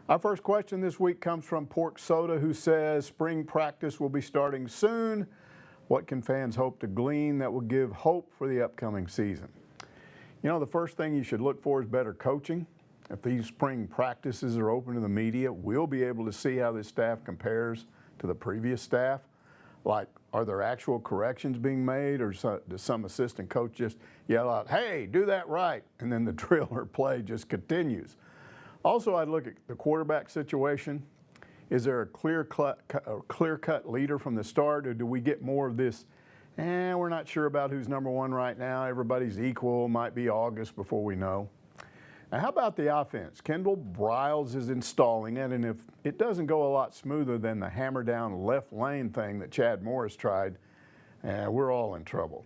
Our first question this week comes from Pork Soda, who says spring practice will be starting soon. What can fans hope to glean that will give hope for the upcoming season? You know, the first thing you should look for is better coaching. If these spring practices are open to the media, we'll be able to see how this staff compares to the previous staff. Like, are there actual corrections being made, or does some assistant coach just yell out, "Hey, do that right," and then the drill or play just continues? Also, I'd look at the quarterback situation. Is there a clear-cut leader from the start, or do we get more of this, we're not sure about who's number one right now, everybody's equal, might be August before we know? Now, how about the offense? Kendall Briles is installing it, and if it doesn't go a lot smoother than the hammer-down left lane thing that Chad Morris tried, we're all in trouble.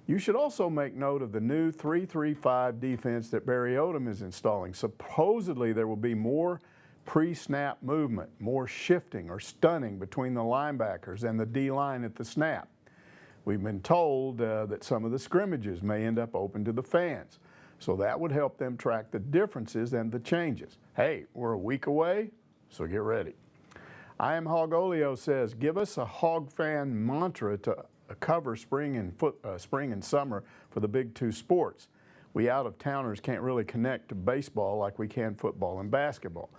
You should also make note of the new 3-3-5 defense that Barry Odom is installing. Supposedly, there will be more pre-snap movement, more shifting or stunning between the linebackers and the D-line at the snap. We've been told that some of the scrimmages may end up open to the fans, so that would help them track the differences and the changes. Hey, we're a week away, so get ready. I Am Hogolio says, give us a Hog fan mantra to cover spring and summer for the big two sports. We out-of-towners can't really connect to baseball like we can football and basketball.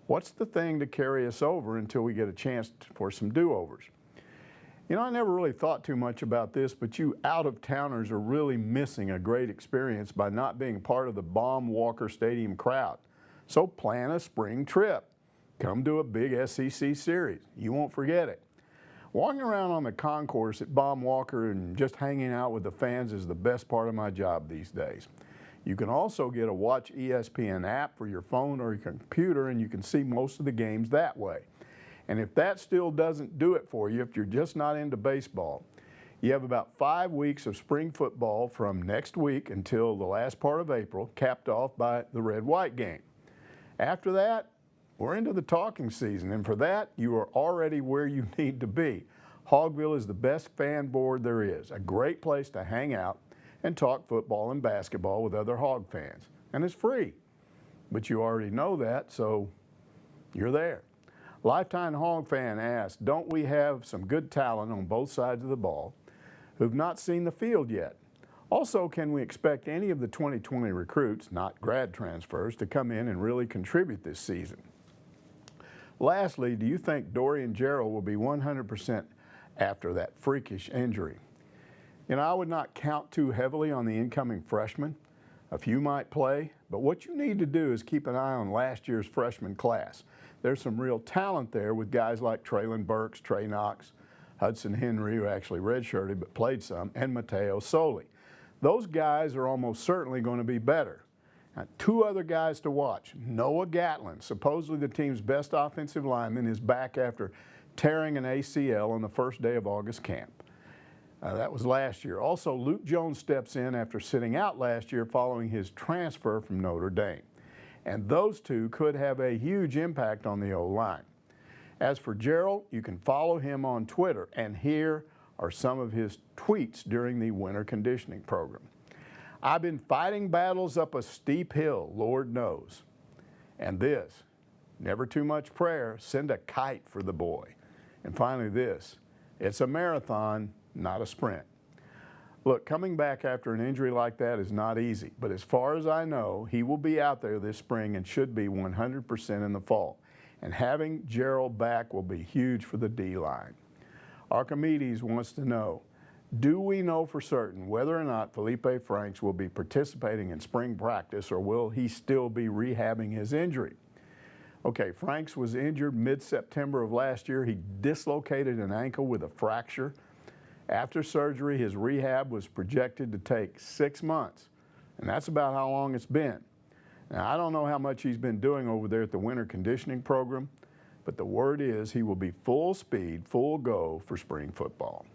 What's the thing to carry us over until we get a chance for some do-overs? You know, I never really thought too much about this, but you out-of-towners are really missing a great experience by not being part of the Baum Walker Stadium crowd. So plan a spring trip. Come to a big SEC series. You won't forget it. Walking around on the concourse at Baum Walker and just hanging out with the fans is the best part of my job these days. You can also get a Watch ESPN app for your phone or your computer, and you can see most of the games that way. And if that still doesn't do it for you, if you're just not into baseball, you have about 5 weeks of spring football from next week until the last part of April, capped off by the red-white game. After that, we're into the talking season, and for that, you are already where you need to be. Hogville is the best fan board there is, a great place to hang out and talk football and basketball with other Hog fans. And it's free. But you already know that, so you're there. Lifetime Hog fan asks, don't we have some good talent on both sides of the ball who've not seen the field yet? Also, can we expect any of the 2020 recruits, not grad transfers, to come in and really contribute this season? Lastly, do you think Dorian Gerald will be 100% after that freakish injury? You know, I would not count too heavily on the incoming freshmen. A few might play, but what you need to do is keep an eye on last year's freshman class. There's some real talent there with guys like Traylon Burks, Trey Knox, Hudson Henry, who actually redshirted but played some, and Mateo Soli. Those guys are almost certainly going to be better. Now, 2 other guys to watch. Noah Gatlin, supposedly the team's best offensive lineman, is back after tearing an ACL on the first day of August camp. That was last year. Also, Luke Jones steps in after sitting out last year following his transfer from Notre Dame. And those 2 could have a huge impact on the O-line. As for Gerald, you can follow him on Twitter, and here are some of his tweets during the winter conditioning program. I've been fighting battles up a steep hill, Lord knows. And this, never too much prayer, send a kite for the boy. And finally this, it's a marathon, not a sprint. Look, coming back after an injury like that is not easy, but as far as I know, he will be out there this spring and should be 100% in the fall. And having Gerald back will be huge for the D-line. Archimedes wants to know, do we know for certain whether or not Felipe Franks will be participating in spring practice, or will he still be rehabbing his injury? Okay, Franks was injured mid-September of last year. He dislocated an ankle with a fracture. After surgery, his rehab was projected to take 6 months, and that's about how long it's been. Now, I don't know how much he's been doing over there at the winter conditioning program, but the word is he will be full speed, full go for spring football.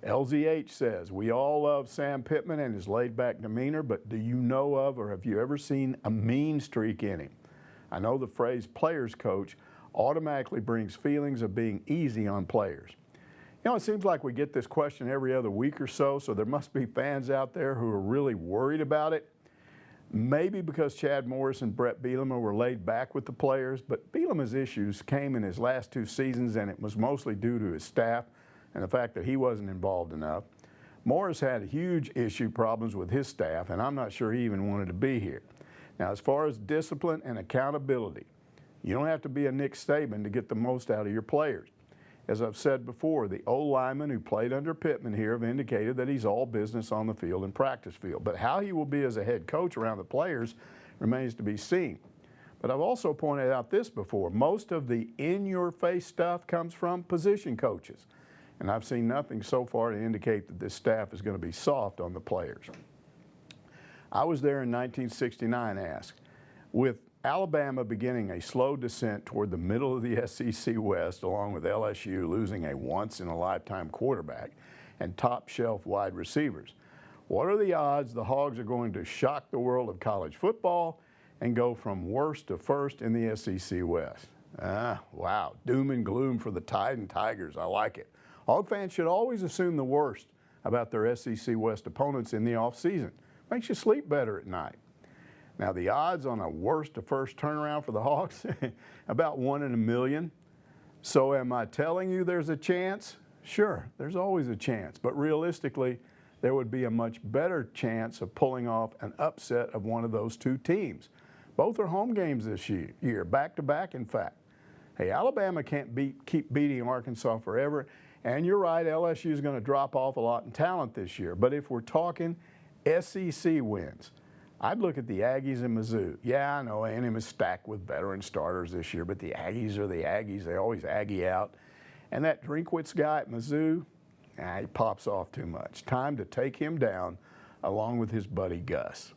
LZH says, we all love Sam Pittman and his laid-back demeanor, but do you know of or have you ever seen a mean streak in him? I know the phrase players coach automatically brings feelings of being easy on players. You know, it seems like we get this question every other week or so, so there must be fans out there who are really worried about it. Maybe because Chad Morris and Brett Bielema were laid back with the players, but Bielema's issues came in his last 2 seasons, and it was mostly due to his staff and the fact that he wasn't involved enough. Morris had huge issue problems with his staff, and I'm not sure he even wanted to be here. Now, as far as discipline and accountability, you don't have to be a Nick Saban to get the most out of your players. As I've said before, the old linemen who played under Pittman here have indicated that he's all business on the field and practice field. But how he will be as a head coach around the players remains to be seen. But I've also pointed out this before. Most of the in-your-face stuff comes from position coaches. And I've seen nothing so far to indicate that this staff is going to be soft on the players. I was there in 1969, asked, with Alabama beginning a slow descent toward the middle of the SEC West, along with LSU losing a once-in-a-lifetime quarterback and top-shelf wide receivers. What are the odds the Hogs are going to shock the world of college football and go from worst to first in the SEC West? Wow, doom and gloom for the Tide and Tigers. I like it. Hog fans should always assume the worst about their SEC West opponents in the offseason. Makes you sleep better at night. Now, the odds on a worst to first turnaround for the Hogs, about 1 in a million. So am I telling you there's a chance? Sure, there's always a chance. But realistically, there would be a much better chance of pulling off an upset of one of those 2 teams. Both are home games this year, back-to-back, in fact. Hey, Alabama can't keep beating Arkansas forever. And you're right, LSU is going to drop off a lot in talent this year. But if we're talking SEC wins, I'd look at the Aggies and Mizzou. Yeah, I know A&M is stacked with veteran starters this year, but the Aggies are the Aggies. They always Aggie out. And that Drinkwitz guy at Mizzou, he pops off too much. Time to take him down along with his buddy Gus.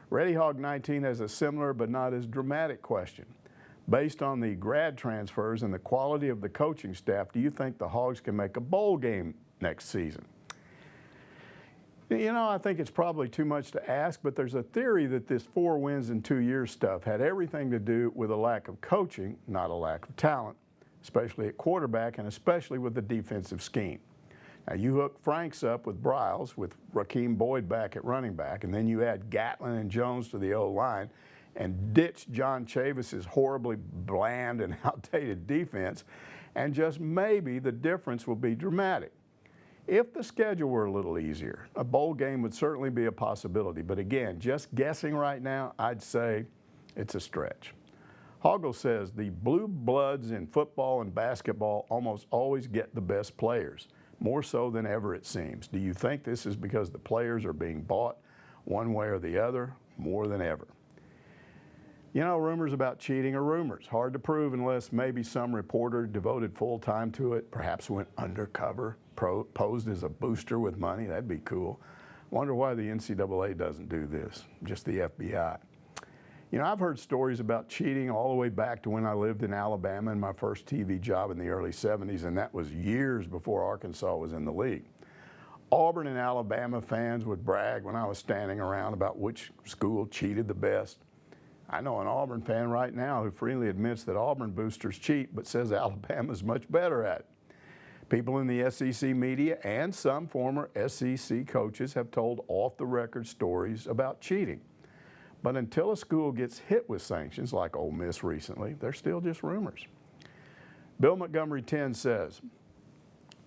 Ready Hog 19 has a similar but not as dramatic question. Based on the grad transfers and the quality of the coaching staff, do you think the Hogs can make a bowl game next season? You know, I think it's probably too much to ask, but there's a theory that this 4 wins in 2 years stuff had everything to do with a lack of coaching, not a lack of talent, especially at quarterback and especially with the defensive scheme. Now, you hook Franks up with Briles, with Rakeem Boyd back at running back, and then you add Gatlin and Jones to the O-line and ditch John Chavis's horribly bland and outdated defense, and just maybe the difference will be dramatic. If the schedule were a little easier, a bowl game would certainly be a possibility. But again, just guessing right now, I'd say it's a stretch. Hoggle says the blue bloods in football and basketball almost always get the best players, more so than ever it seems. Do you think this is because the players are being bought one way or the other more than ever? You know, rumors about cheating are rumors. Hard to prove unless maybe some reporter devoted full time to it, perhaps went undercover, posed as a booster with money. That'd be cool. Wonder why the NCAA doesn't do this, just the FBI. You know, I've heard stories about cheating all the way back to when I lived in Alabama in my first TV job in the early 70s, and that was years before Arkansas was in the league. Auburn and Alabama fans would brag when I was standing around about which school cheated the best. I know an Auburn fan right now who freely admits that Auburn boosters cheat, but says Alabama's much better at it. People in the SEC media and some former SEC coaches have told off-the-record stories about cheating. But until a school gets hit with sanctions, like Ole Miss recently, they're still just rumors. Bill Montgomery 10 says,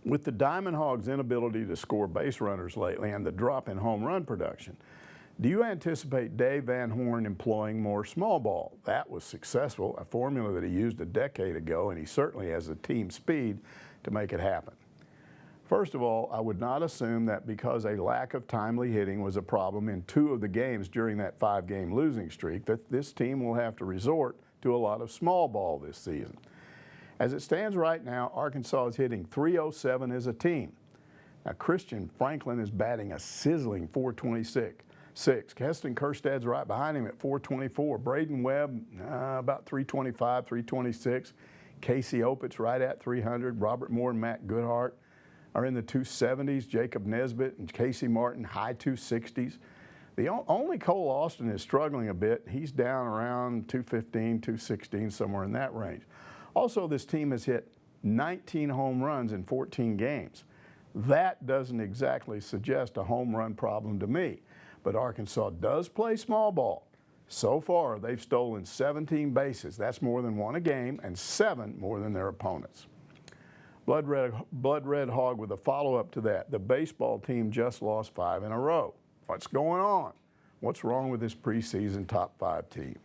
with the Diamond Hogs' inability to score base runners lately and the drop in home run production, do you anticipate Dave Van Horn employing more small ball? That was successful, a formula that he used a decade ago, and he certainly has the team speed to make it happen. First of all, I would not assume that because a lack of timely hitting was a problem in 2 of the games during that 5-game losing streak, that this team will have to resort to a lot of small ball this season. As it stands right now, Arkansas is hitting .307 as a team. Now, Christian Franklin is batting a sizzling .426. Keston Kerstad's right behind him at .424. Braden Webb, about .325, .326. Casey Opitz right at .300. Robert Moore and Matt Goodhart are in the .270s. Jacob Nesbitt and Casey Martin, high .260s. The only Cole Austin is struggling a bit. He's down around .215, .216, somewhere in that range. Also, this team has hit 19 home runs in 14 games. That doesn't exactly suggest a home run problem to me. but Arkansas does play small ball. So far, they've stolen 17 bases. That's more than one a game and 7 more than their opponents. Blood Red Hog with a follow-up to that. The baseball team just lost 5 in a row. What's going on? What's wrong with this preseason top 5 team?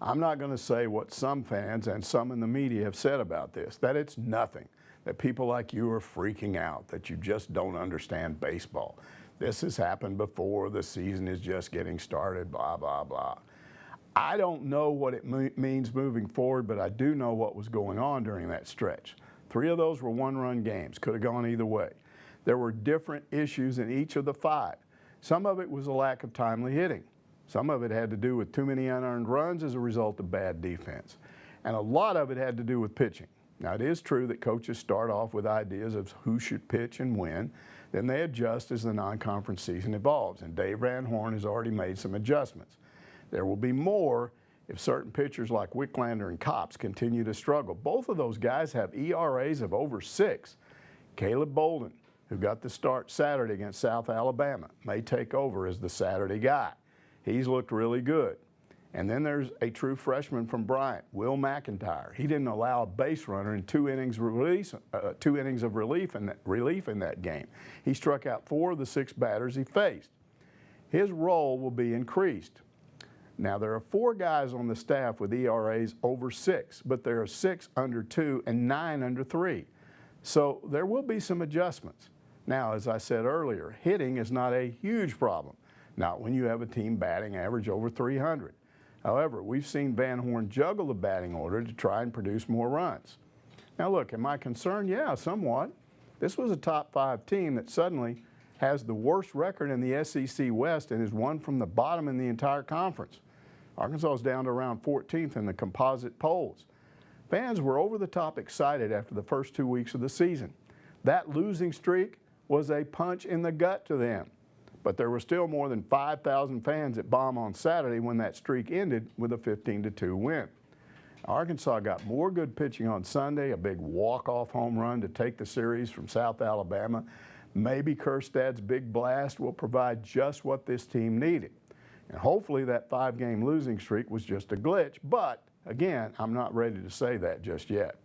I'm not going to say what some fans and some in the media have said about this, that it's nothing, that people like you are freaking out, that you just don't understand baseball. This has happened before, the season is just getting started, blah, blah, blah. I don't know what it means moving forward, but I do know what was going on during that stretch. 3 of those were one-run games, could have gone either way. There were different issues in each of the 5. Some of it was a lack of timely hitting. Some of it had to do with too many unearned runs as a result of bad defense. And a lot of it had to do with pitching. Now, it is true that coaches start off with ideas of who should pitch and when. Then they adjust as the non-conference season evolves. And Dave Van Horn has already made some adjustments. There will be more if certain pitchers like Wicklander and Copps continue to struggle. Both of those guys have ERAs of over 6. Caleb Bolden, who got the start Saturday against South Alabama, may take over as the Saturday guy. He's looked really good. And then there's a true freshman from Bryant, Will McIntyre. He didn't allow a base runner in 2 innings of relief in that game. He struck out 4 of the 6 batters he faced. His role will be increased. Now, there are 4 guys on the staff with ERAs over 6, but there are 6 under 2 and 9 under 3. So there will be some adjustments. Now, as I said earlier, hitting is not a huge problem, not when you have a team batting average over 300. However, we've seen Van Horn juggle the batting order to try and produce more runs. Now look, am I concerned? Yeah, somewhat. This was a top 5 team that suddenly has the worst record in the SEC West and is one from the bottom in the entire conference. Arkansas is down to around 14th in the composite polls. Fans were over the top excited after the first 2 weeks of the season. That losing streak was a punch in the gut to them. But there were still more than 5,000 fans at Baum on Saturday when that streak ended with a 15-2 win. Arkansas got more good pitching on Sunday, a big walk-off home run to take the series from South Alabama. Maybe Kerstad's big blast will provide just what this team needed. And hopefully that 5-game losing streak was just a glitch, but again, I'm not ready to say that just yet.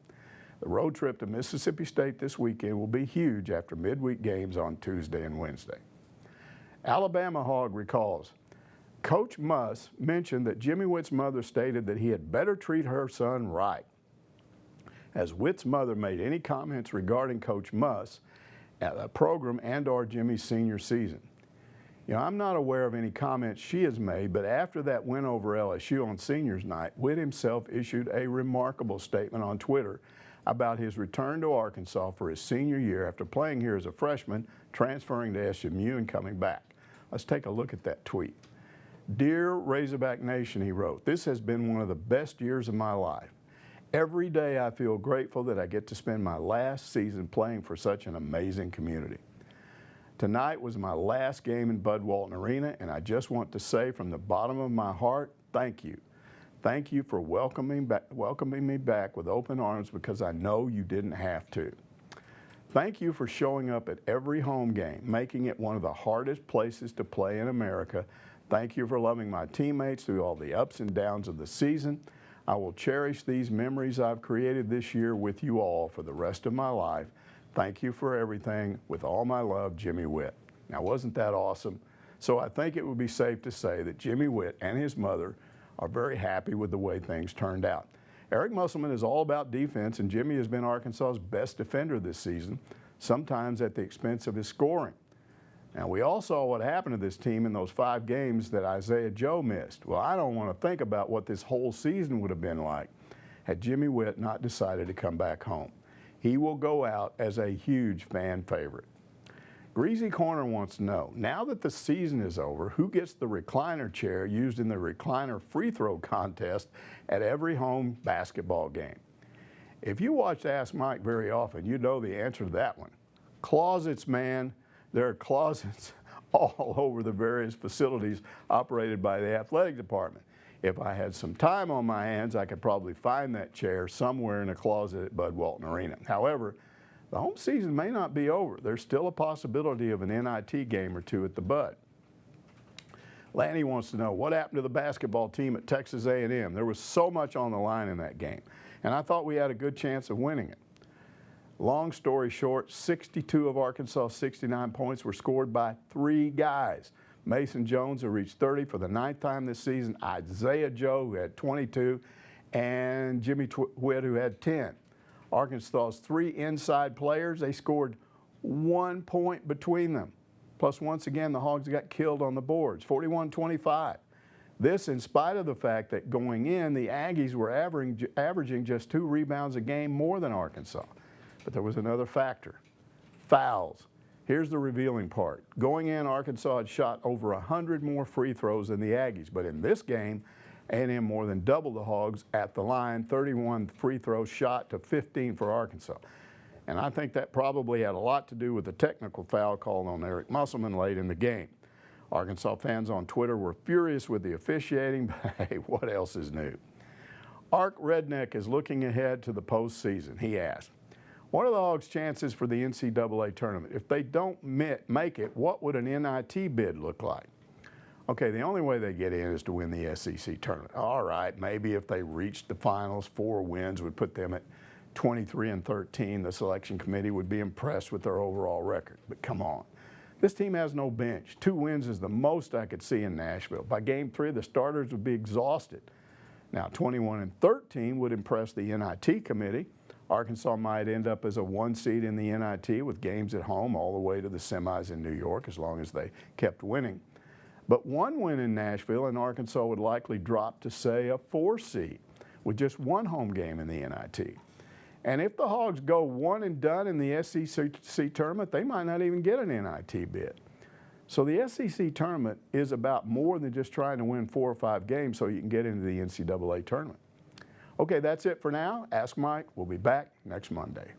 The road trip to Mississippi State this weekend will be huge after midweek games on Tuesday and Wednesday. Alabama Hog recalls, Coach Muss mentioned that Jimmy Witt's mother stated that he had better treat her son right. Has Witt's mother made any comments regarding Coach Muss at the program and/or Jimmy's senior season? You know, I'm not aware of any comments she has made, but after that win over LSU on seniors night, Witt himself issued a remarkable statement on Twitter about his return to Arkansas for his senior year after playing here as a freshman, transferring to SMU and coming back. Let's take a look at that tweet. Dear Razorback Nation, he wrote, this has been one of the best years of my life. Every day I feel grateful that I get to spend my last season playing for such an amazing community. Tonight was my last game in Bud Walton Arena, and I just want to say from the bottom of my heart, thank you. Thank you for welcoming me back with open arms because I know you didn't have to. Thank you for showing up at every home game, making it one of the hardest places to play in America. Thank you for loving my teammates through all the ups and downs of the season. I will cherish these memories I've created this year with you all for the rest of my life. Thank you for everything. With all my love, Jimmy Witt. Now, wasn't that awesome? So I think it would be safe to say that Jimmy Witt and his mother are very happy with the way things turned out. Eric Musselman is all about defense, and Jimmy has been Arkansas's best defender this season, sometimes at the expense of his scoring. Now, we all saw what happened to this team in those 5 games that Isaiah Joe missed. Well, I don't want to think about what this whole season would have been like had Jimmy Witt not decided to come back home. He will go out as a huge fan favorite. Greasy Corner wants to know, now that the season is over, who gets the recliner chair used in the recliner free throw contest at every home basketball game? If you watch Ask Mike very often, you know the answer to that one. Closets, man. There are closets all over the various facilities operated by the athletic department. If I had some time on my hands, I could probably find that chair somewhere in a closet at Bud Walton Arena. However, the home season may not be over. There's still a possibility of an NIT game or two at the Bud. Lanny wants to know, what happened to the basketball team at Texas A&M? There was so much on the line in that game, and I thought we had a good chance of winning it. Long story short, 62 of Arkansas' 69 points were scored by 3 guys. Mason Jones, who reached 30 for the 9th time this season, Isaiah Joe, who had 22, and Jimmy Whitt, who had 10. Arkansas's 3 inside players, they scored 1 point between them. Plus, once again, the Hogs got killed on the boards, 41-25. This in spite of the fact that going in, the Aggies were averaging just 2 rebounds a game more than Arkansas. But there was another factor, fouls. Here's the revealing part. Going in, Arkansas had shot over 100 more free throws than the Aggies. But in this game, A&M more than doubled the Hogs at the line, 31 free throws shot to 15 for Arkansas. And I think that probably had a lot to do with the technical foul called on Eric Musselman late in the game. Arkansas fans on Twitter were furious with the officiating, but hey, what else is new? Ark Redneck is looking ahead to the postseason. He asked, what are the Hogs' chances for the NCAA tournament? If they don't make it, what would an NIT bid look like? Okay, the only way they get in is to win the SEC tournament. All right, maybe if they reached the finals, 4 wins would put them at 23-13. The selection committee would be impressed with their overall record. But come on, this team has no bench. 2 wins is the most I could see in Nashville. By game 3, the starters would be exhausted. Now, 21-13 would impress the NIT committee. Arkansas might end up as a 1 seed in the NIT with games at home all the way to the semis in New York as long as they kept winning. But 1 win in Nashville and Arkansas would likely drop to, say, a 4 seed with just 1 home game in the NIT. And if the Hogs go 1 and done in the SEC tournament, they might not even get an NIT bid. So the SEC tournament is about more than just trying to win 4 or 5 games so you can get into the NCAA tournament. Okay, that's it for now. Ask Mike. We'll be back next Monday.